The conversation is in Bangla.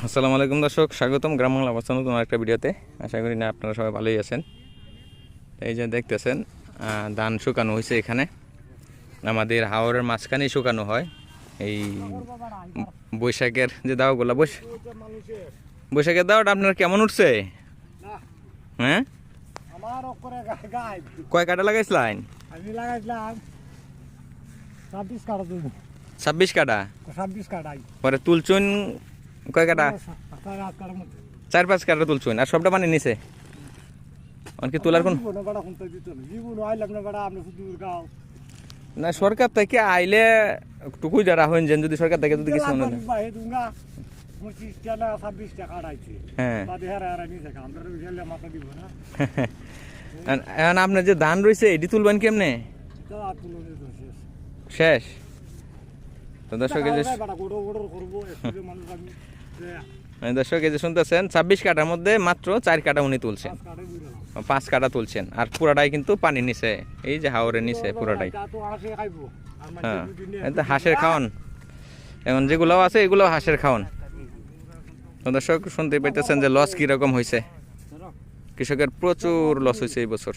আসসালামু আলাইকুম দর্শক, স্বাগতম গ্রাম বাংলা অবস্থান নতুন একটা ভিডিওতে। আশা করি না আপনারা সবাই ভালোই আছেন। এই যে দেখতেছেন ধান শুকানো হয়েছে। এখানে আমাদের হাওরের মাঝখানেই শুকানো হয়। এই বৈশাখের যে দাওগুলা বৈশাখের দাওয়াটা আপনার কেমন উঠছে? হ্যাঁ, কয় কাটা লাগাইছিলেন? 26 কাটা। পরে তুলছুন কয় কাটা? 4-5 কাটা তুলছুন। আর সবটা পানি নিছে অনেকে তোলার কোন না? সরকার থেকে আইলে টুকুই যারা হইন যেন, যদি সরকার থেকে যদি কিছু মনে হয়। হ্যাঁ, এখন আপনার যে ধান রয়েছে এটি তুলবেন কেমনে? শেষ তো দর্শক, দর্শক এই যে শুনতেছেন 26 কাটার মধ্যে মাত্র 4 কাটা উনি তুলছেন, 5 কাটা তুলছেন। আর পুরাটাই কিন্তু পানি নিচে, এই যে হাওরের নিচে পুরাটাই। হ্যাঁ, হাঁসের খাওয়ান এখন যেগুলো আছে এগুলো হাঁসের খাওয়ান। তো দর্শক শুনতে পাইতেছেন যে লস কিরকম হয়েছে। কৃষকের প্রচুর লস হয়েছে এই বছর।